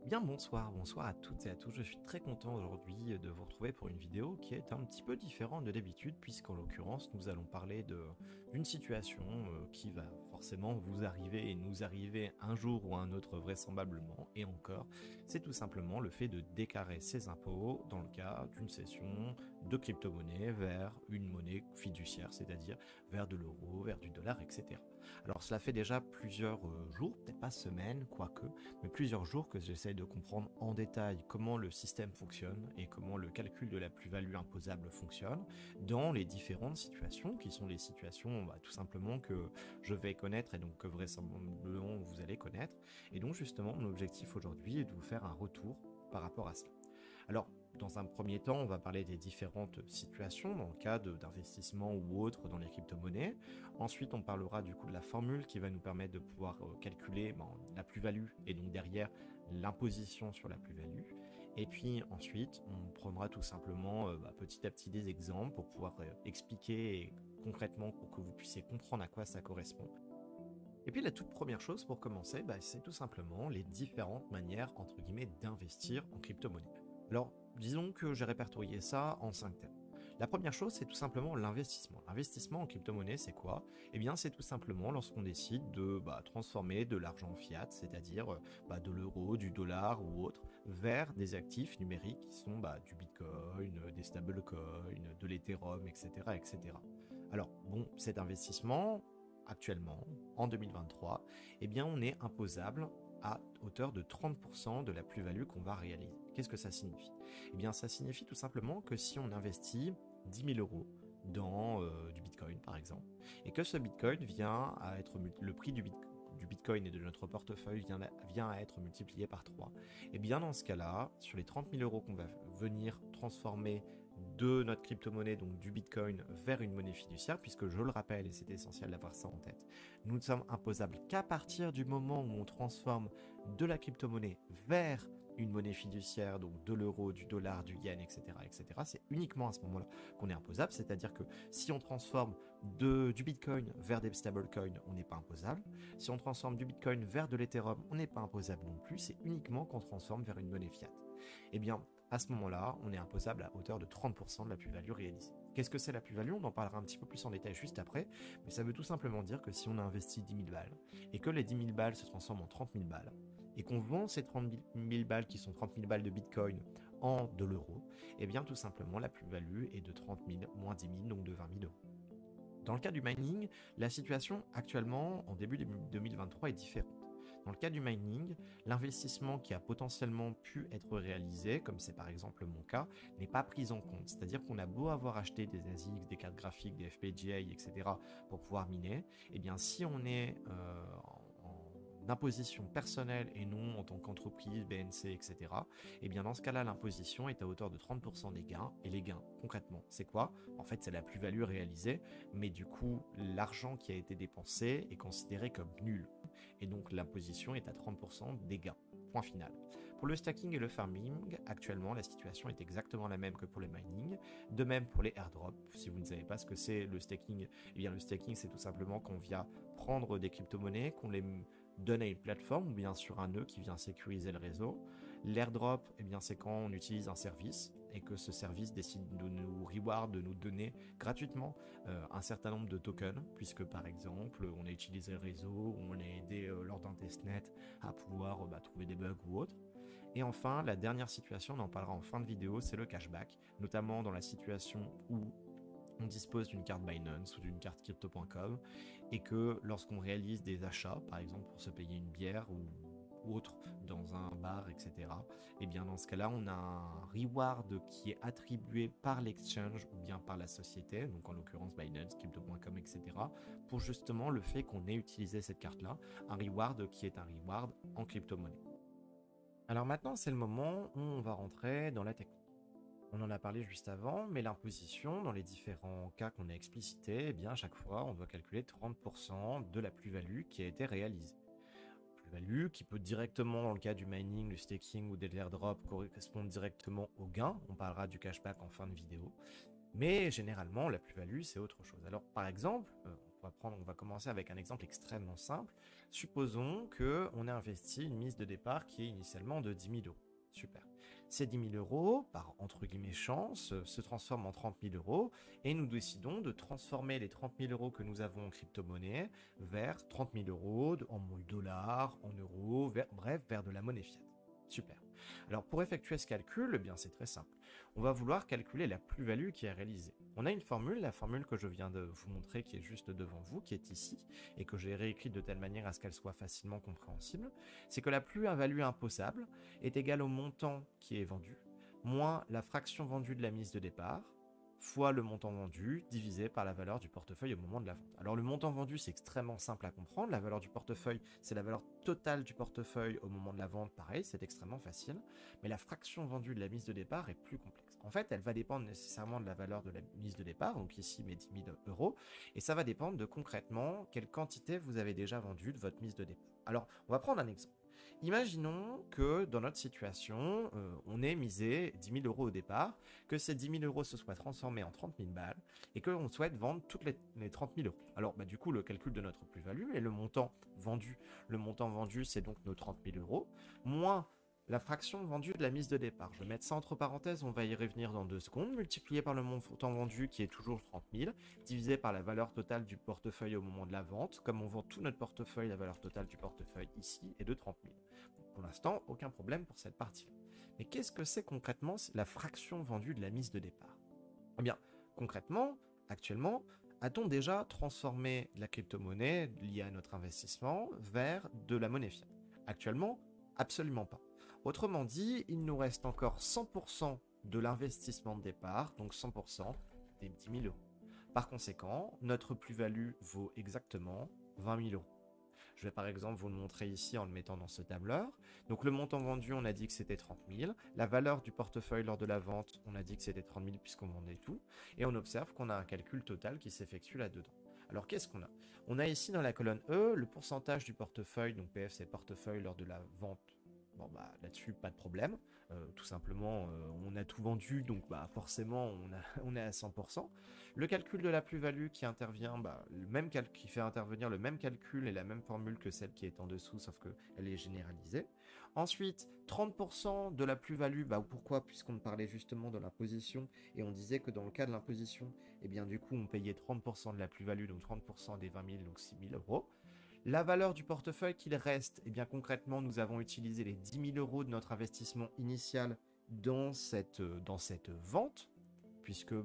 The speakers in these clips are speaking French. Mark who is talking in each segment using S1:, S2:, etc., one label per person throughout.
S1: Bien bonsoir, bonsoir à toutes et à tous. Je suis très content aujourd'hui de vous retrouver pour une vidéo qui est un petit peu différente de d'habitude, puisqu'en l'occurrence nous allons parler d'une situation qui va forcément vous arriver et nous arriver un jour ou un autre vraisemblablement. Et encore, c'est tout simplement le fait de déclarer ses impôts dans le cas d'une cession de crypto-monnaie vers une monnaie fiduciaire, c'est-à-dire vers de l'euro, vers du dollar, etc. Alors cela fait déjà plusieurs jours, peut-être pas semaines, quoique, mais plusieurs jours que j'essaie de comprendre en détail comment le système fonctionne et comment le calcul de la plus-value imposable fonctionne dans les différentes situations qui sont les situations tout simplement que je vais connaître et donc que vraisemblablement vous allez connaître. Et donc justement mon objectif aujourd'hui est de vous faire un retour par rapport à cela. Alors, dans un premier temps, on va parler des différentes situations dans le cas d'investissement ou autre dans les crypto-monnaies. Ensuite, on parlera du coup de la formule qui va nous permettre de pouvoir calculer la plus-value et donc derrière l'imposition sur la plus-value. Et puis ensuite, on prendra tout simplement petit à petit des exemples pour pouvoir expliquer concrètement pour que vous puissiez comprendre à quoi ça correspond. Et puis la toute première chose pour commencer, c'est tout simplement les différentes manières entre guillemets d'investir en crypto-monnaie. Alors, disons que j'ai répertorié ça en 5 thèmes. La première chose, c'est tout simplement l'investissement. L'investissement en crypto-monnaie, c'est quoi? Eh bien, c'est tout simplement lorsqu'on décide de transformer de l'argent fiat, c'est-à-dire de l'euro, du dollar ou autre, vers des actifs numériques qui sont du Bitcoin, des stablecoins, de l'Ethereum, etc., etc. Alors, bon, cet investissement, actuellement, en 2023, eh bien, on est imposable à hauteur de 30% de la plus-value qu'on va réaliser. Qu'est-ce que ça signifie? Eh bien, ça signifie tout simplement que si on investit 10 000 euros dans du Bitcoin, par exemple, et que ce Bitcoin vient à être le prix du Bitcoin et de notre portefeuille vient à être multiplié par 3, et bien dans ce cas-là, sur les 30 000 euros qu'on va venir transformer de notre crypto-monnaie, donc du Bitcoin, vers une monnaie fiduciaire, puisque je le rappelle, et c'est essentiel d'avoir ça en tête, nous ne sommes imposables qu'à partir du moment où on transforme de la crypto-monnaie vers une monnaie fiduciaire, donc de l'euro, du dollar, du yen, etc., etc. C'est uniquement à ce moment-là qu'on est imposable, c'est-à-dire que si on transforme du Bitcoin vers des stablecoins, on n'est pas imposable. Si on transforme du Bitcoin vers de l'Ethereum, on n'est pas imposable non plus, c'est uniquement qu'on transforme vers une monnaie fiat. Eh bien, à ce moment-là, on est imposable à hauteur de 30% de la plus-value réalisée. Qu'est-ce que c'est la plus-value? On en parlera un petit peu plus en détail juste après, mais ça veut tout simplement dire que si on a investi 10 000 balles, et que les 10 000 balles se transforment en 30 000 balles, et qu'on vend ces 30 000 balles qui sont 30 000 balles de Bitcoin en de l'euro, eh bien tout simplement la plus-value est de 30 000 moins 10 000, donc de 20 000 euros. Dans le cas du mining, la situation actuellement, en début 2023, est différente. Dans le cas du mining, l'investissement qui a potentiellement pu être réalisé, comme c'est par exemple mon cas, n'est pas pris en compte. C'est-à-dire qu'on a beau avoir acheté des ASICs, des cartes graphiques, des FPGA, etc. pour pouvoir miner, eh bien si on est en imposition personnelle et non en tant qu'entreprise, BNC, etc., eh bien dans ce cas-là, l'imposition est à hauteur de 30% des gains. Et les gains, concrètement, c'est quoi? En fait, c'est la plus-value réalisée, mais du coup, l'argent qui a été dépensé est considéré comme nul. Et donc l'imposition est à 30% des gains. Point final. Pour le stacking et le farming, actuellement la situation est exactement la même que pour le mining. De même pour les airdrops. Si vous ne savez pas ce que c'est le staking, eh bien le staking c'est tout simplement qu'on vient prendre des crypto-monnaies, qu'on les donne à une plateforme ou bien sur un nœud qui vient sécuriser le réseau. L'airdrop, eh bien c'est quand on utilise un service et que ce service décide de nous reward, de nous donner gratuitement un certain nombre de tokens, puisque par exemple on a utilisé le réseau, on a aidé lors d'un testnet à pouvoir trouver des bugs ou autre. Et enfin, la dernière situation, on en parlera en fin de vidéo, c'est le cashback, notamment dans la situation où on dispose d'une carte Binance ou d'une carte crypto.com et que lorsqu'on réalise des achats, par exemple pour se payer une bière ou autre dans un bar, etc., et bien dans ce cas-là, on a un reward qui est attribué par l'exchange ou bien par la société, donc en l'occurrence Binance, crypto.com, etc., pour justement le fait qu'on ait utilisé cette carte-là, un reward qui est un reward en crypto-monnaie. Alors maintenant, c'est le moment où on va rentrer dans la technique. On en a parlé juste avant, mais l'imposition, dans les différents cas qu'on a explicités, eh bien à chaque fois, on doit calculer 30% de la plus-value qui a été réalisée. Plus-value qui peut directement, dans le cas du mining, du staking ou des airdrops, correspondre directement au gain. On parlera du cashback en fin de vidéo. Mais généralement, la plus-value, c'est autre chose. Alors, par exemple, on on va commencer avec un exemple extrêmement simple. Supposons qu'on ait investi une mise de départ qui est initialement de 10 000 euros. Super. Ces 10 000 euros, par entre guillemets chance, se transforment en 30 000 euros et nous décidons de transformer les 30 000 euros que nous avons en crypto-monnaie vers 30 000 euros en dollars, en euros, bref, vers de la monnaie fiat. Super. Alors pour effectuer ce calcul, eh bien c'est très simple. On va vouloir calculer la plus-value qui est réalisée. On a une formule, la formule que je viens de vous montrer qui est juste devant vous, qui est ici, et que j'ai réécrite de telle manière à ce qu'elle soit facilement compréhensible. C'est que la plus-value imposable est égale au montant qui est vendu, moins la fraction vendue de la mise de départ, fois le montant vendu divisé par la valeur du portefeuille au moment de la vente. Alors le montant vendu, c'est extrêmement simple à comprendre. La valeur du portefeuille, c'est la valeur totale du portefeuille au moment de la vente. Pareil, c'est extrêmement facile. Mais la fraction vendue de la mise de départ est plus complexe. En fait, elle va dépendre nécessairement de la valeur de la mise de départ, donc ici mes 10 000 euros, et ça va dépendre de concrètement quelle quantité vous avez déjà vendue de votre mise de départ. Alors, on va prendre un exemple. Imaginons que dans notre situation, on ait misé 10 000 euros au départ, que ces 10 000 euros se soient transformés en 30 000 balles et qu'on souhaite vendre toutes les 30 000 euros. Alors, du coup, le calcul de notre plus-value est le montant vendu. Le montant vendu, c'est donc nos 30 000 euros, moins la fraction vendue de la mise de départ. Je vais mettre ça entre parenthèses, on va y revenir dans 2 secondes, multiplié par le montant vendu qui est toujours 30 000, divisé par la valeur totale du portefeuille au moment de la vente. Comme on vend tout notre portefeuille, la valeur totale du portefeuille ici est de 30 000. Pour l'instant, aucun problème pour cette partie-là. Mais qu'est-ce que c'est concrètement la fraction vendue de la mise de départ? Eh bien, concrètement, actuellement, a-t-on déjà transformé la crypto-monnaie liée à notre investissement vers de la monnaie fiat? Actuellement, absolument pas. Autrement dit, il nous reste encore 100% de l'investissement de départ, donc 100% des 10 000 euros. Par conséquent, notre plus-value vaut exactement 20 000 euros. Je vais par exemple vous le montrer ici en le mettant dans ce tableur. Donc le montant vendu, on a dit que c'était 30 000. La valeur du portefeuille lors de la vente, on a dit que c'était 30 000 puisqu'on vendait tout. Et on observe qu'on a un calcul total qui s'effectue là-dedans. Alors qu'est-ce qu'on a? On a ici dans la colonne E le pourcentage du portefeuille, donc PF c'est portefeuille lors de la vente. Bon là-dessus pas de problème, tout simplement on a tout vendu donc forcément on est à 100%. Le calcul de la plus-value qui intervient, qui fait intervenir le même calcul et la même formule que celle qui est en dessous sauf qu'elle est généralisée. Ensuite 30% de la plus-value, pourquoi? Puisqu'on parlait justement de l'imposition et on disait que dans le cas de l'imposition, eh bien du coup on payait 30% de la plus-value, donc 30% des 20 000, donc 6 000 euros. La valeur du portefeuille qu'il reste, eh bien concrètement, nous avons utilisé les 10 000 euros de notre investissement initial dans cette vente, puisque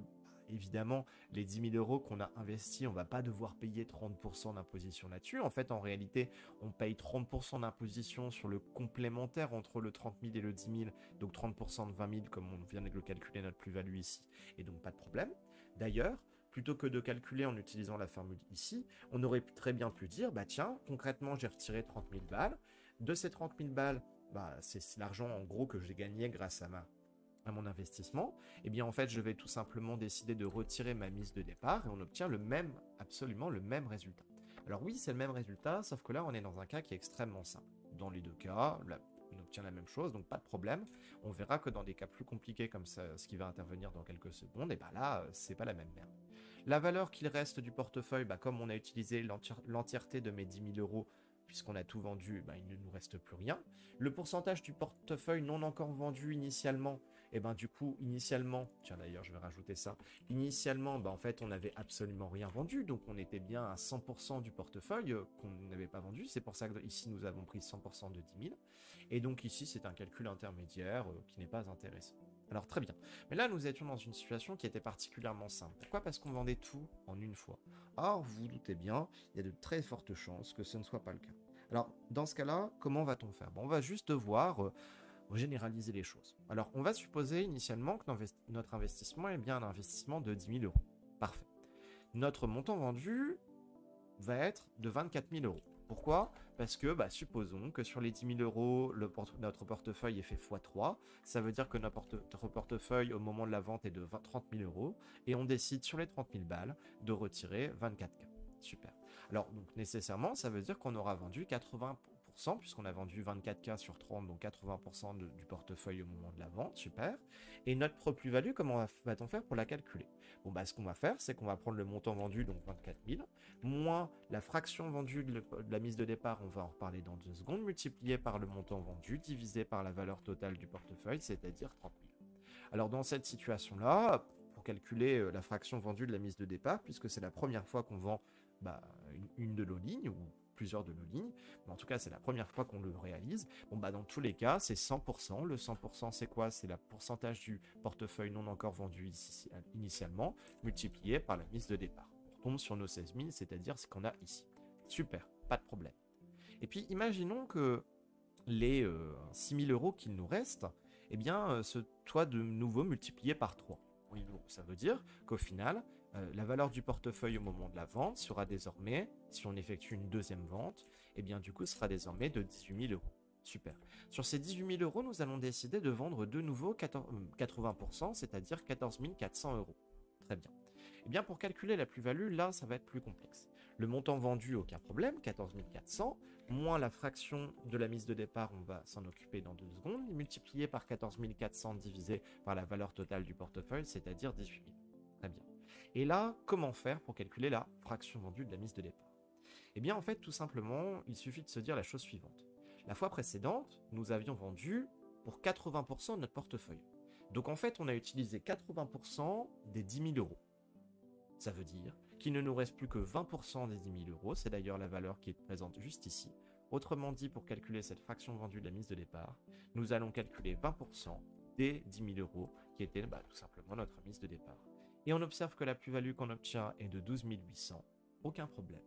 S1: évidemment, les 10 000 euros qu'on a investis, on ne va pas devoir payer 30% d'imposition là-dessus. En fait, en réalité, on paye 30% d'imposition sur le complémentaire entre le 30 000 et le 10 000, donc 30% de 20 000 comme on vient de le calculer notre plus-value ici, et donc pas de problème. D'ailleurs, plutôt que de calculer en utilisant la formule ici, on aurait très bien pu dire, tiens, concrètement, j'ai retiré 30 000 balles. De ces 30 000 balles, c'est l'argent en gros que j'ai gagné grâce à mon investissement. Et bien en fait, je vais tout simplement décider de retirer ma mise de départ et on obtient absolument le même résultat. Alors oui, c'est le même résultat, sauf que là, on est dans un cas qui est extrêmement simple. Dans les deux cas, on obtient la même chose, donc pas de problème. On verra que dans des cas plus compliqués comme ça, ce qui va intervenir dans quelques secondes, et là, c'est pas la même merde. La valeur qu'il reste du portefeuille, comme on a utilisé l'entièreté de mes 10 000 euros, puisqu'on a tout vendu, il ne nous reste plus rien. Le pourcentage du portefeuille non encore vendu initialement, du coup, initialement, tiens d'ailleurs, je vais rajouter ça, initialement, en fait, on n'avait absolument rien vendu, donc on était bien à 100% du portefeuille qu'on n'avait pas vendu. C'est pour ça que ici, nous avons pris 100% de 10 000. Et donc ici, c'est un calcul intermédiaire qui n'est pas intéressant. Alors très bien, mais là nous étions dans une situation qui était particulièrement simple. Pourquoi? Parce qu'on vendait tout en une fois. Or, vous vous doutez bien, il y a de très fortes chances que ce ne soit pas le cas. Alors, dans ce cas-là, comment va-t-on faire? On va juste devoir généraliser les choses. Alors, on va supposer initialement que notre investissement est bien un investissement de 10 000 euros. Parfait. Notre montant vendu va être de 24 000 euros. Pourquoi? Parce que, supposons que sur les 10 000 euros, notre portefeuille est fait x3. Ça veut dire que notre portefeuille, au moment de la vente, est de 30 000 euros. Et on décide, sur les 30 000 balles, de retirer 24K. Super. Alors, donc, nécessairement, ça veut dire qu'on aura vendu 80%, puisqu'on a vendu 24K sur 30, donc 80% du portefeuille au moment de la vente. Super. Et notre plus-value, comment va-t-on faire pour la calculer? Ce qu'on va faire, c'est qu'on va prendre le montant vendu, donc 24 000, moins la fraction vendue de la mise de départ, on va en reparler dans 2 secondes, multiplié par le montant vendu, divisé par la valeur totale du portefeuille, c'est-à-dire 30 000. Alors dans cette situation-là, pour calculer la fraction vendue de la mise de départ, puisque c'est la première fois qu'on vend une de nos lignes, ou plusieurs de nos lignes, mais en tout cas c'est la première fois qu'on le réalise, dans tous les cas c'est 100%, le 100% c'est quoi? C'est le pourcentage du portefeuille non encore vendu ici, initialement, multiplié par la mise de départ. On tombe sur nos 16 000, c'est-à-dire ce qu'on a ici. Super, pas de problème. Et puis imaginons que les 6 000 euros qu'il nous reste, eh bien, ce soit de nouveau multiplié par 3. Oui, ça veut dire qu'au final, la valeur du portefeuille au moment de la vente sera désormais, si on effectue une deuxième vente, eh bien du coup sera désormais de 18 000 euros. Super. Sur ces 18 000 euros, nous allons décider de vendre de nouveau 80%, c'est-à-dire 14 400 euros. Très bien. Eh bien, pour calculer la plus-value, là, ça va être plus complexe. Le montant vendu, aucun problème, 14 400, moins la fraction de la mise de départ, on va s'en occuper dans 2 secondes, multiplié par 14 400 divisé par la valeur totale du portefeuille, c'est-à-dire 18 000. Très bien. Et là, comment faire pour calculer la fraction vendue de la mise de départ? Eh bien, en fait, tout simplement, il suffit de se dire la chose suivante. La fois précédente, nous avions vendu pour 80% de notre portefeuille. Donc en fait, on a utilisé 80% des 10 000 euros. Ça veut dire qu'il ne nous reste plus que 20% des 10 000 euros, c'est d'ailleurs la valeur qui est présente juste ici. Autrement dit, pour calculer cette fraction vendue de la mise de départ, nous allons calculer 20% des 10 000 euros qui étaient tout simplement notre mise de départ. Et on observe que la plus-value qu'on obtient est de 12 800, aucun problème.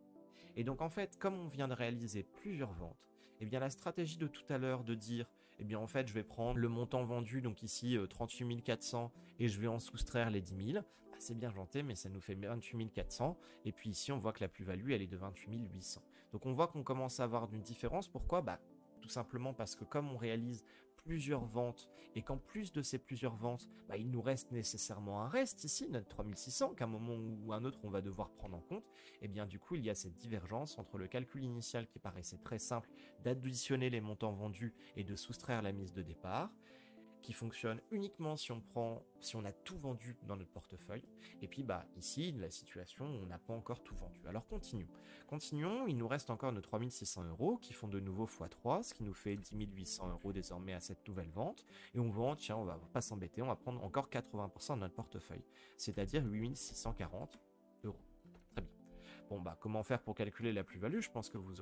S1: Et donc en fait, comme on vient de réaliser plusieurs ventes, eh bien la stratégie de tout à l'heure de dire, eh bien en fait je vais prendre le montant vendu, donc ici 38 400, et je vais en soustraire les 10 000, c'est bien gentil, mais ça nous fait 28 400, et puis ici on voit que la plus-value elle est de 28 800. Donc on voit qu'on commence à avoir une différence, pourquoi? Tout simplement parce que comme on réalise plusieurs ventes, et qu'en plus de ces plusieurs ventes, il nous reste nécessairement un reste ici, notre 3600, qu'à un moment ou un autre on va devoir prendre en compte, et bien du coup il y a cette divergence entre le calcul initial qui paraissait très simple d'additionner les montants vendus et de soustraire la mise de départ, qui fonctionne uniquement si on a tout vendu dans notre portefeuille. Et puis ici, la situation, on n'a pas encore tout vendu. Alors continuons, il nous reste encore nos 3 600 euros qui font de nouveau x3, ce qui nous fait 10 800 euros désormais à cette nouvelle vente. Et on vend, tiens, on va pas s'embêter, on va prendre encore 80% de notre portefeuille, c'est-à-dire 8 640 euros. Très bien. Comment faire pour calculer la plus-value? Je pense que vous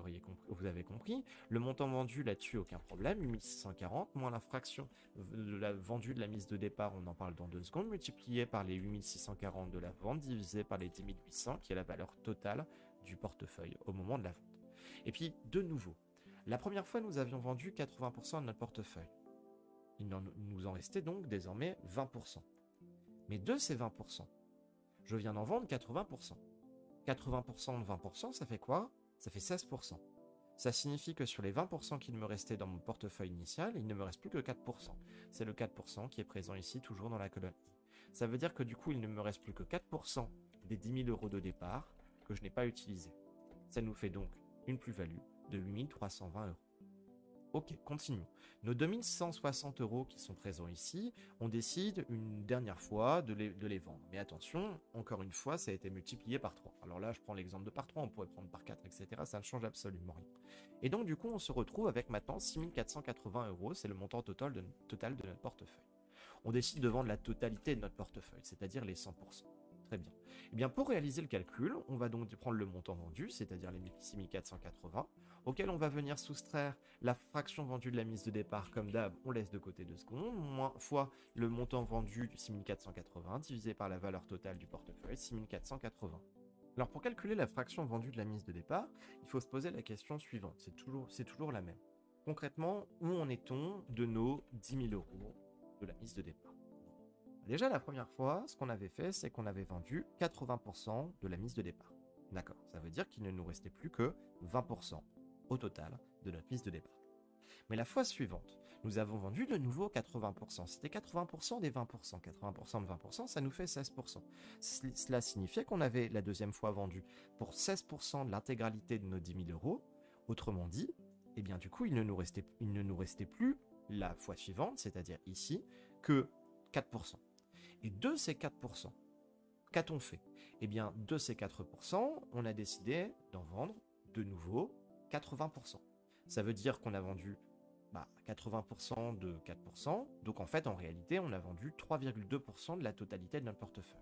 S1: avez compris. Le montant vendu là-dessus, aucun problème, 8640, moins la fraction de la vendue de la mise de départ, on en parle dans 2 secondes, multiplié par les 8640 de la vente, divisé par les 10 800, qui est la valeur totale du portefeuille au moment de la vente. Et puis, de nouveau, la première fois, nous avions vendu 80% de notre portefeuille. Il nous en restait donc désormais 20%. Mais de ces 20%, je viens d'en vendre 80%. 80% de 20%, ça fait quoi? Ça fait 16%. Ça signifie que sur les 20% qu'il me restait dans mon portefeuille initial, il ne me reste plus que 4%. C'est le 4% qui est présent ici, toujours dans la colonne I. Ça veut dire que du coup, il ne me reste plus que 4% des 10 000 euros de départ que je n'ai pas utilisé. Ça nous fait donc une plus-value de 8 320 euros. Ok, continuons. Nos 2160 euros qui sont présents ici, on décide une dernière fois de les vendre. Mais attention, encore une fois, ça a été multiplié par 3. Alors là, je prends l'exemple de par 3, on pourrait prendre par 4, etc. Ça ne change absolument rien. Et donc, du coup, on se retrouve avec maintenant 6 480 euros, c'est le montant total de notre portefeuille. On décide de vendre la totalité de notre portefeuille, c'est-à-dire les 100%. Très bien. Eh bien, pour réaliser le calcul, on va donc prendre le montant vendu, c'est-à-dire les 6 480, auquel on va venir soustraire la fraction vendue de la mise de départ, comme d'hab, on laisse de côté 2 secondes, fois le montant vendu du 6 480, divisé par la valeur totale du portefeuille, 6 480. Alors, pour calculer la fraction vendue de la mise de départ, il faut se poser la question suivante, c'est toujours la même. Concrètement, où en est-on de nos 10 000 euros de la mise de départ? Déjà, la première fois, ce qu'on avait fait, c'est qu'on avait vendu 80% de la mise de départ. D'accord, ça veut dire qu'il ne nous restait plus que 20% au total de notre mise de départ. Mais la fois suivante, nous avons vendu de nouveau 80%. C'était 80% des 20%. 80% de 20%, ça nous fait 16%. Cela signifiait qu'on avait la deuxième fois vendu pour 16% de l'intégralité de nos 10 000 euros. Autrement dit, eh bien du coup, il ne nous restait plus la fois suivante, c'est-à-dire ici, que 4%. Et de ces 4%, qu'a-t-on fait? eh bien, de ces 4%, on a décidé d'en vendre de nouveau 80%. Ça veut dire qu'on a vendu 80% de 4%, donc en fait, en réalité, on a vendu 3,2% de la totalité de notre portefeuille.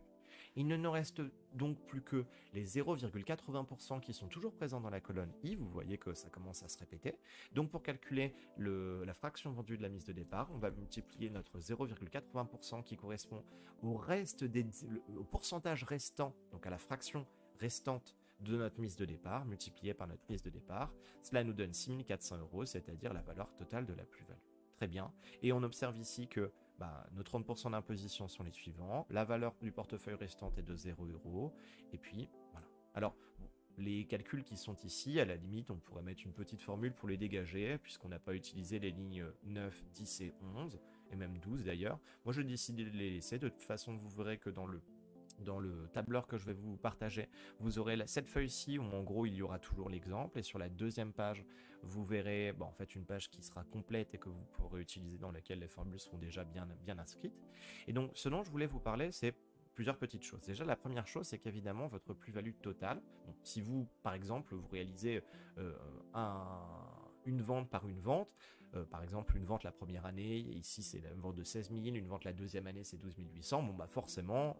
S1: Il ne nous reste donc plus que les 0,80% qui sont toujours présents dans la colonne I, vous voyez que ça commence à se répéter. Donc pour calculer la fraction vendue de la mise de départ, on va multiplier notre 0,80% qui correspond au pourcentage restant, donc à la fraction restante de notre mise de départ, multiplié par notre mise de départ. Cela nous donne 6 400 €, c'est-à-dire la valeur totale de la plus-value. Très bien. Et on observe ici que nos 30% d'imposition sont les suivants. La valeur du portefeuille restante est de 0 €. Et puis, voilà. Alors, les calculs qui sont ici, à la limite, on pourrait mettre une petite formule pour les dégager, puisqu'on n'a pas utilisé les lignes 9, 10 et 11, et même 12 d'ailleurs. Moi, je décide de les laisser. De toute façon, vous verrez que dans le tableur que je vais vous partager, vous aurez cette feuille-ci où en gros il y aura toujours l'exemple, et sur la deuxième page, vous verrez en fait une page qui sera complète et que vous pourrez utiliser, dans laquelle les formules seront déjà bien inscrites. Et donc ce dont je voulais vous parler, c'est plusieurs petites choses. Déjà, la première chose, c'est qu'évidemment votre plus-value totale, si vous par exemple vous réalisez une vente par une vente, par exemple une vente la première année, et ici c'est la vente de 16 000, une vente la deuxième année c'est 12 800, forcément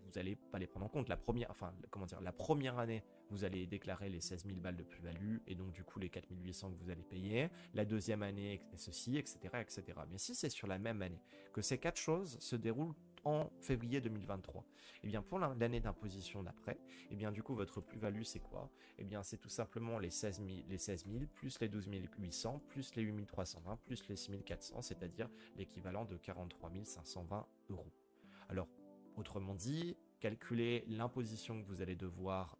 S1: vous n'allez pas les prendre en compte. La première année, vous allez déclarer les 16 000 balles de plus-value, et donc du coup les 4 800 que vous allez payer. La deuxième année, ceci, etc., etc. Mais si c'est sur la même année, que ces quatre choses se déroulent en février 2023, et bien pour l'année d'imposition d'après, et bien du coup votre plus-value c'est quoi? Et bien c'est tout simplement les 16 000 plus les 12 800 plus les 8 320 plus les 6 400, c'est-à-dire l'équivalent de 43 520 €. Alors, autrement dit, calculer l'imposition que vous allez devoir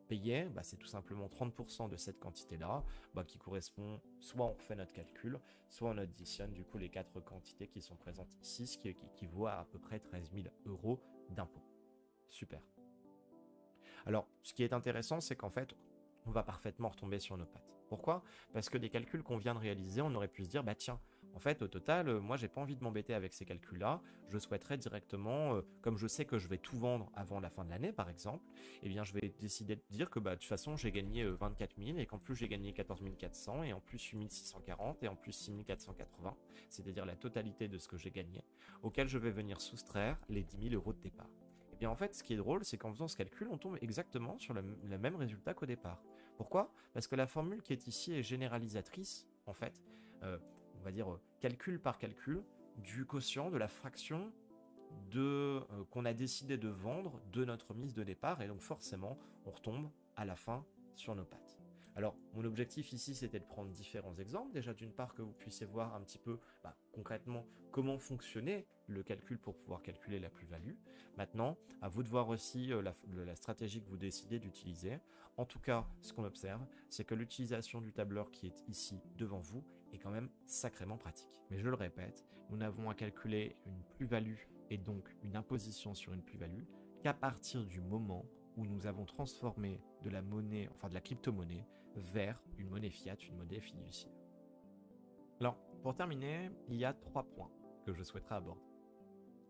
S1: payer, c'est tout simplement 30% de cette quantité-là, qui correspond, soit on refait notre calcul, soit on additionne du coup les quatre quantités qui sont présentes ici, ce qui équivaut à peu près 13 000 € d'impôt. Super. Alors, ce qui est intéressant, c'est qu'en fait, on va parfaitement retomber sur nos pattes. Pourquoi? Parce que des calculs qu'on vient de réaliser, on aurait pu se dire, tiens, en fait, au total, moi, j'ai pas envie de m'embêter avec ces calculs-là. Je souhaiterais directement, comme je sais que je vais tout vendre avant la fin de l'année, par exemple, eh bien, je vais décider de dire que, de toute façon, j'ai gagné 24 000 et qu'en plus, j'ai gagné 14 400 et en plus 8 640 et en plus 6 480, c'est-à-dire la totalité de ce que j'ai gagné, auquel je vais venir soustraire les 10 000 € de départ. Et bien, en fait, ce qui est drôle, c'est qu'en faisant ce calcul, on tombe exactement sur le même résultat qu'au départ. Pourquoi? Parce que la formule qui est ici est généralisatrice, en fait, on va dire calcul par calcul, du quotient de la fraction qu'on a décidé de vendre de notre mise de départ, et donc forcément, on retombe à la fin sur nos pattes. Alors, mon objectif ici, c'était de prendre différents exemples. Déjà, d'une part, que vous puissiez voir un petit peu concrètement comment fonctionnait le calcul pour pouvoir calculer la plus-value. Maintenant, à vous de voir aussi la stratégie que vous décidez d'utiliser. En tout cas, ce qu'on observe, c'est que l'utilisation du tableur qui est ici devant vous est quand même sacrément pratique. Mais je le répète, nous n'avons à calculer une plus-value et donc une imposition sur une plus-value qu'à partir du moment où nous avons transformé de la monnaie, enfin de la crypto-monnaie, vers une monnaie fiat, une monnaie fiduciaire. Alors, pour terminer, il y a 3 points que je souhaiterais aborder.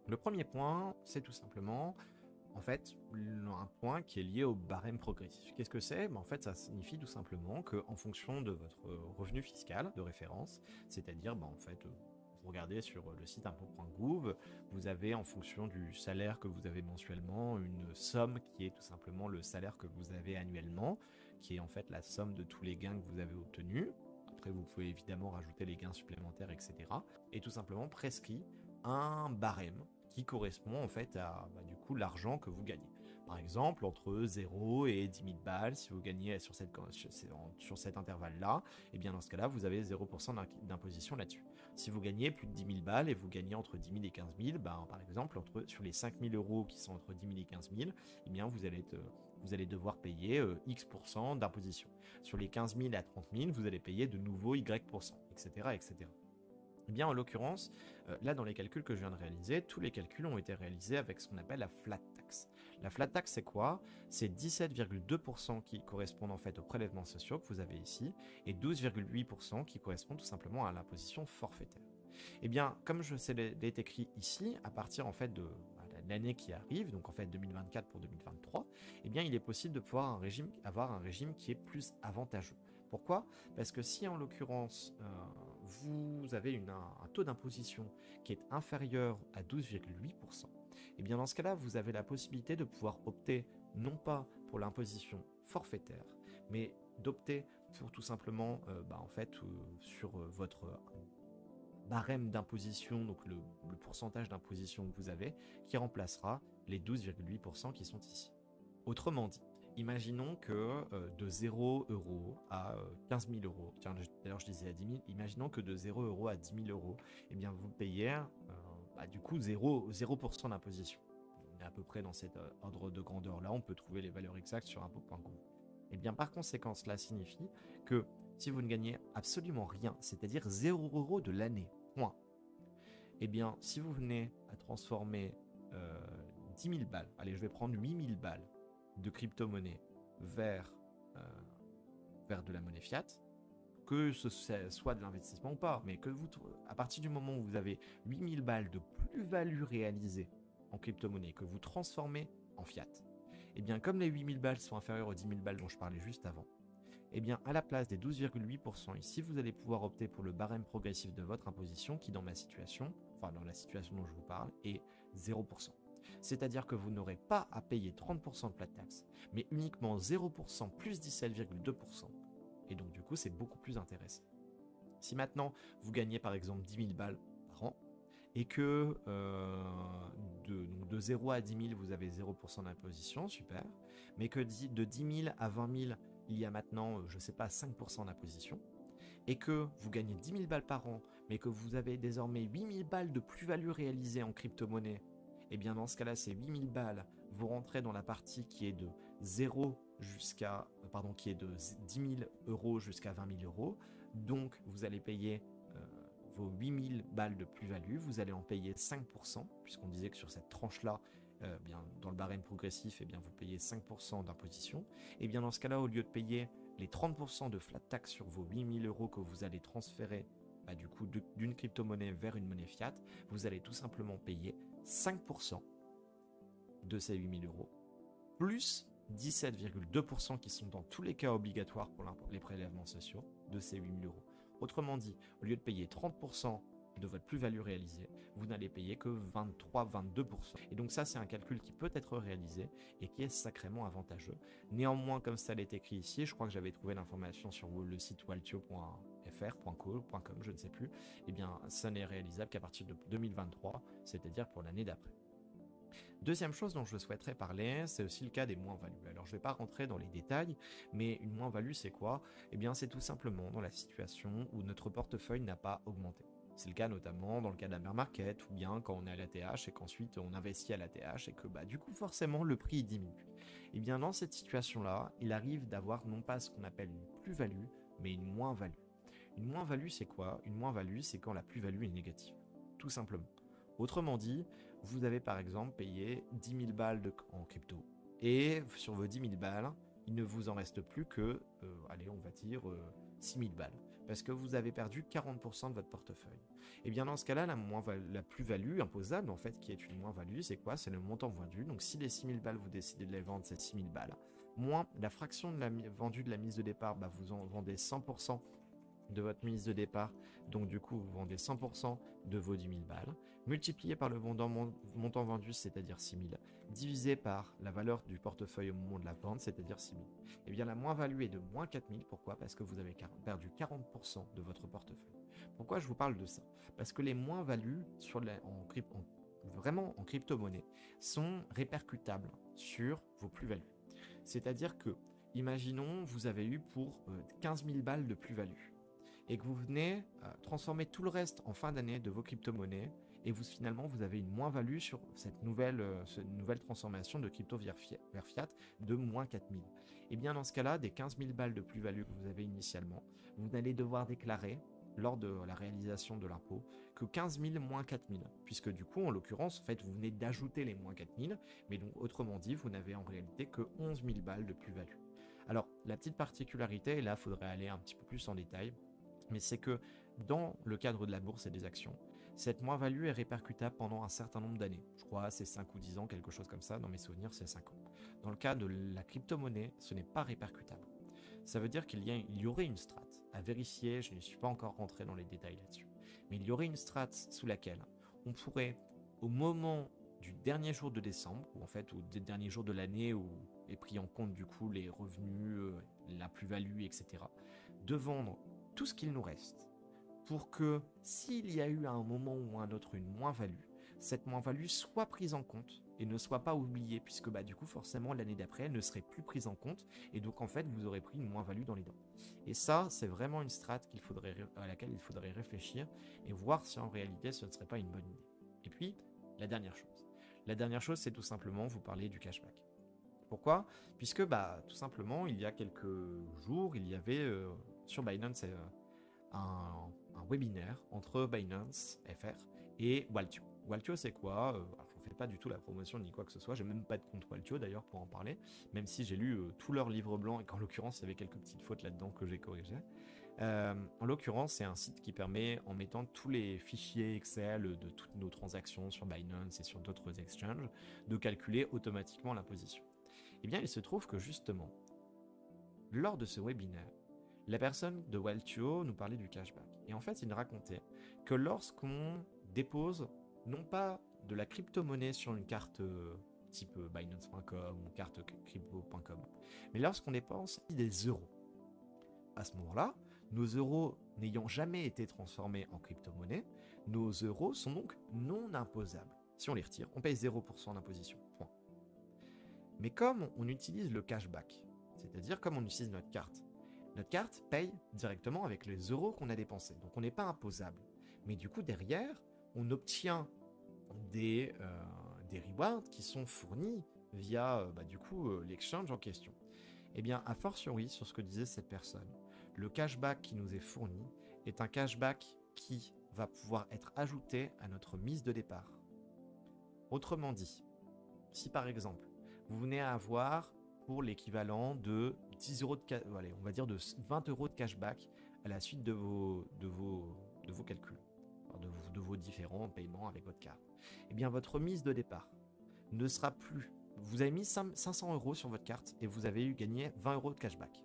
S1: Le premier point, c'est tout simplement, en fait, un point qui est lié au barème progressif. Qu'est-ce que c'est? En fait, ça signifie tout simplement qu'en fonction de votre revenu fiscal de référence, c'est-à-dire, en fait, vous regardez sur le site impôt.gouv, vous avez en fonction du salaire que vous avez mensuellement une somme qui est tout simplement le salaire que vous avez annuellement, qui est en fait la somme de tous les gains que vous avez obtenus. Après, vous pouvez évidemment rajouter les gains supplémentaires, etc. Et tout simplement prescrit un barème qui correspond en fait à du coup l'argent que vous gagnez. Par exemple, entre 0 et 10 000 balles, si vous gagnez sur cet intervalle-là, et bien dans ce cas-là, vous avez 0% d'imposition là-dessus. Si vous gagnez plus de 10 000 balles et vous gagnez entre 10 000 et 15 000, par exemple, sur les 5 000 € qui sont entre 10 000 et 15 000, eh bien vous allez devoir payer X% d'imposition. Sur les 15 000 à 30 000, vous allez payer de nouveau Y%, etc., etc. Eh bien, en l'occurrence, là, dans les calculs que je viens de réaliser, tous les calculs ont été réalisés avec ce qu'on appelle la flat tax. La flat tax, c'est quoi? C'est 17,2% qui correspondent en fait aux prélèvements sociaux que vous avez ici, et 12,8% qui correspondent tout simplement à l'imposition forfaitaire. Eh bien, comme je l'ai écrit ici, à partir en fait de l'année qui arrive, donc en fait 2024 pour 2023, eh bien il est possible de pouvoir avoir un régime qui est plus avantageux. Pourquoi? Parce que si en l'occurrence vous avez un taux d'imposition qui est inférieur à 12,8%, eh bien dans ce cas-là, vous avez la possibilité de pouvoir opter non pas pour l'imposition forfaitaire, mais d'opter pour tout simplement sur votre barème d'imposition, donc le pourcentage d'imposition que vous avez, qui remplacera les 12,8% qui sont ici. Autrement dit, imaginons que de 0 € à 15 000 €, tiens, d'ailleurs je disais à 10 000, imaginons que de 0 € à 10 000 €, eh bien vous payez du coup 0% d'imposition. On est à peu près dans cet ordre de grandeur-là, on peut trouver les valeurs exactes sur impôt.gouv. Et bien par conséquent, cela signifie que si vous ne gagnez absolument rien, c'est-à-dire 0 € de l'année, point, et bien si vous venez à transformer 10 000 balles, allez je vais prendre 8 000 balles de crypto-monnaie vers de la monnaie fiat, que ce soit de l'investissement ou pas, mais que vous, à partir du moment où vous avez 8 000 balles de plus-value réalisée en crypto-monnaie, que vous transformez en fiat, et bien comme les 8 000 balles sont inférieures aux 10 000 balles dont je parlais juste avant, et bien à la place des 12,8%, ici vous allez pouvoir opter pour le barème progressif de votre imposition qui dans ma situation, enfin dans la situation dont je vous parle, est 0%. C'est-à-dire que vous n'aurez pas à payer 30% de flat tax, mais uniquement 0% plus 17,2%. Et donc du coup, c'est beaucoup plus intéressant. Si maintenant, vous gagnez par exemple 10 000 balles par an, et que de 0 à 10 000, vous avez 0% d'imposition, super, mais que de 10 000 à 20 000, il y a maintenant, je ne sais pas, 5% d'imposition, et que vous gagnez 10 000 balles par an, mais que vous avez désormais 8 000 balles de plus-value réalisée en crypto-monnaie, et bien dans ce cas-là, ces 8 000 balles, vous rentrez dans la partie qui est de 0 jusqu'à, qui est de 10 000 € jusqu'à 20 000 €. Donc, vous allez payer vos 8 000 balles de plus-value, vous allez en payer 5%, puisqu'on disait que sur cette tranche-là, bien, dans le barème progressif, eh bien, vous payez 5% d'imposition. Et bien dans ce cas-là, au lieu de payer les 30% de flat tax sur vos 8 000 € que vous allez transférer du coup d'une crypto-monnaie vers une monnaie fiat, vous allez tout simplement payer 5% de ces 8 000 €, plus 17,2% qui sont dans tous les cas obligatoires pour les prélèvements sociaux de ces 8 000 €. Autrement dit, au lieu de payer 30% de votre plus-value réalisée, vous n'allez payer que 23-22%. Et donc ça, c'est un calcul qui peut être réalisé et qui est sacrément avantageux. Néanmoins, comme ça l'est écrit ici, je crois que j'avais trouvé l'information sur le site waltio.fr.co.com, je ne sais plus, eh bien ça n'est réalisable qu'à partir de 2023, c'est-à-dire pour l'année d'après. Deuxième chose dont je souhaiterais parler, c'est aussi le cas des moins-values. Alors je ne vais pas rentrer dans les détails, mais une moins-value c'est quoi? Eh bien c'est tout simplement dans la situation où notre portefeuille n'a pas augmenté. C'est le cas notamment dans le cas de la bear market ou bien quand on est à l'ATH et qu'ensuite on investit à l'ATH et que du coup forcément le prix diminue. Et bien dans cette situation-là, il arrive d'avoir non pas ce qu'on appelle une plus-value, mais une moins-value. Une moins-value c'est quoi? Une moins-value c'est quand la plus-value est négative, tout simplement. Autrement dit, vous avez par exemple payé 10 000 balles en crypto et sur vos 10 000 balles, il ne vous en reste plus que, allez on va dire 6 000 balles parce que vous avez perdu 40% de votre portefeuille. Et bien dans ce cas-là, la plus-value imposable en fait qui est une moins-value, c'est quoi? C'est le montant vendu. Donc si les 6 000 balles vous décidez de les vendre, c'est 6 000 balles, moins la fraction vendue de la mise de départ, vous en vendez 100% de votre mise de départ, donc du coup vous vendez 100% de vos 10 000 balles, multiplié par le montant vendu, c'est-à-dire 6 000, divisé par la valeur du portefeuille au moment de la vente, c'est-à-dire 6 000. Et bien la moins-value est de moins 4 000, pourquoi? Parce que vous avez perdu 40% de votre portefeuille. Pourquoi je vous parle de ça? Parce que les moins-values vraiment en crypto-monnaie sont répercutables sur vos plus-values. C'est-à-dire que, imaginons, vous avez eu pour 15 000 balles de plus-value, et que vous venez transformer tout le reste en fin d'année de vos crypto-monnaies, et finalement vous avez une moins-value sur cette nouvelle transformation de crypto vers fiat de moins 4 000. Et bien dans ce cas-là, des 15 000 balles de plus-value que vous avez initialement, vous n'allez devoir déclarer lors de la réalisation de l'impôt que 15 000 moins 4 000, puisque du coup en l'occurrence en fait vous venez d'ajouter les moins 4 000, mais donc autrement dit vous n'avez en réalité que 11 000 balles de plus-value. Alors la petite particularité, et là il faudrait aller un petit peu plus en détail, mais c'est que dans le cadre de la bourse et des actions, Cette moins-value est répercutable pendant un certain nombre d'années. Je crois c'est 5 ou 10 ans, quelque chose comme ça. Dans mes souvenirs, c'est 5 ans. Dans le cas de la crypto-monnaie, ce n'est pas répercutable. Ça veut dire il y aurait une strat à vérifier, je ne suis pas encore rentré dans les détails là-dessus, mais il y aurait une strat sous laquelle on pourrait, au moment du dernier jour de décembre, ou en fait, ou des derniers jours de l'année où est pris en compte du coup les revenus, la plus-value, etc., de vendre tout ce qu'il nous reste pour que s'il y a eu à un moment ou à un autre une moins-value, cette moins-value soit prise en compte et ne soit pas oubliée, puisque du coup forcément l'année d'après elle ne serait plus prise en compte et donc en fait vous aurez pris une moins-value dans les dents. Et ça c'est vraiment une strat à laquelle il faudrait réfléchir et voir si en réalité ce ne serait pas une bonne idée. Et puis la dernière chose. La dernière chose c'est tout simplement vous parler du cashback. Pourquoi ? Puisque tout simplement il y a quelques jours il y avait sur Binance un webinaire entre Binance FR et Waltio. Waltio c'est quoi ? Alors, je ne fais pas du tout la promotion ni quoi que ce soit, j'ai même pas de compte Waltio d'ailleurs pour en parler, même si j'ai lu tout leur livre blanc et qu'en l'occurrence il y avait quelques petites fautes là-dedans que j'ai corrigées. En l'occurrence c'est un site qui permet, en mettant tous les fichiers Excel de toutes nos transactions sur Binance et sur d'autres exchanges, de calculer automatiquement l'imposition. Eh bien il se trouve que justement, lors de ce webinaire, la personne de Waltio nous parlait du cashback. Et en fait, il racontait que lorsqu'on dépose, non pas de la crypto-monnaie sur une carte type Binance.com ou carte crypto.com, mais lorsqu'on dépense des euros, à ce moment-là, nos euros n'ayant jamais été transformés en crypto-monnaie, nos euros sont donc non imposables. Si on les retire, on paye 0% d'imposition. Point. Mais comme on utilise le cashback, c'est-à-dire comme on utilise notre carte paye directement avec les euros qu'on a dépensés. Donc on n'est pas imposable. Mais du coup, derrière, on obtient des rewards qui sont fournis via l'exchange en question. Eh bien, a fortiori, sur ce que disait cette personne, le cashback qui nous est fourni est un cashback qui va pouvoir être ajouté à notre mise de départ. Autrement dit, si par exemple, vous venez à avoir pour l'équivalent de 10 euros on va dire de 20 euros de cashback à la suite de vos calculs, de vos différents paiements avec votre carte. Eh bien, votre mise de départ ne sera plus. Vous avez mis 500 euros sur votre carte et vous avez gagné 20 euros de cashback.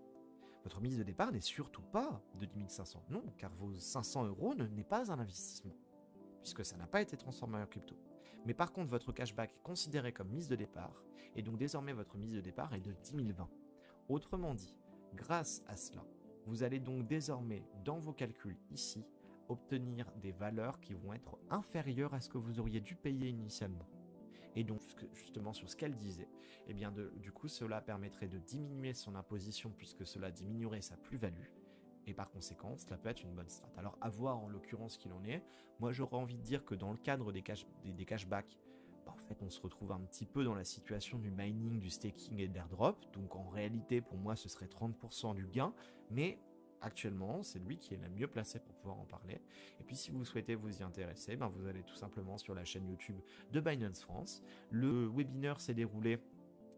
S1: Votre mise de départ n'est surtout pas de 10 500. Non, car vos 500 euros n'est pas un investissement, puisque ça n'a pas été transformé en crypto. Mais par contre, votre cashback est considéré comme mise de départ, et donc désormais votre mise de départ est de 10 020. Autrement dit, grâce à cela, vous allez donc désormais, dans vos calculs ici, obtenir des valeurs qui vont être inférieures à ce que vous auriez dû payer initialement. Et donc, justement, sur ce qu'elle disait, eh bien du coup, cela permettrait de diminuer son imposition puisque cela diminuerait sa plus-value. Et par conséquent, cela peut être une bonne strat. Alors, à voir en l'occurrence ce qu'il en est. Moi, j'aurais envie de dire que dans le cadre des cashbacks, en fait, on se retrouve un petit peu dans la situation du mining, du staking et d'airdrop. Donc, en réalité, pour moi, ce serait 30% du gain. Mais actuellement, c'est lui qui est le mieux placé pour pouvoir en parler. Et puis, si vous souhaitez vous y intéresser, vous allez tout simplement sur la chaîne YouTube de Binance France. Le webinaire s'est déroulé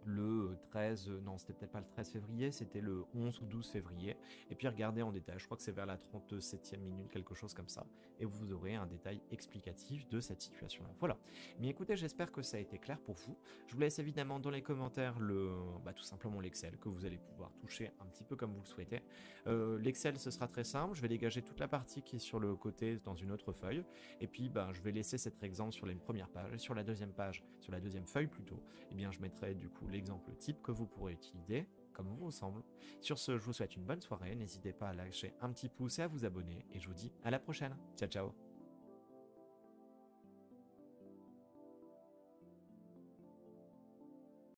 S1: le 13, non c'était peut-être pas le 13 février, c'était le 11 ou 12 février, et puis regardez en détail, je crois que c'est vers la 37e minute, quelque chose comme ça, et vous aurez un détail explicatif de cette situation-là. Voilà, mais écoutez, j'espère que ça a été clair pour vous. Je vous laisse évidemment dans les commentaires tout simplement l'Excel, que vous allez pouvoir toucher un petit peu comme vous le souhaitez. L'Excel, ce sera très simple, je vais dégager toute la partie qui est sur le côté dans une autre feuille, et puis je vais laisser cet exemple sur les premières pages, et sur la deuxième page, sur la deuxième feuille plutôt, et bien je mettrai du coup l'exemple type que vous pourrez utiliser comme vous semble. Sur ce, je vous souhaite une bonne soirée, n'hésitez pas à lâcher un petit pouce et à vous abonner, et je vous dis à la prochaine. Ciao ciao.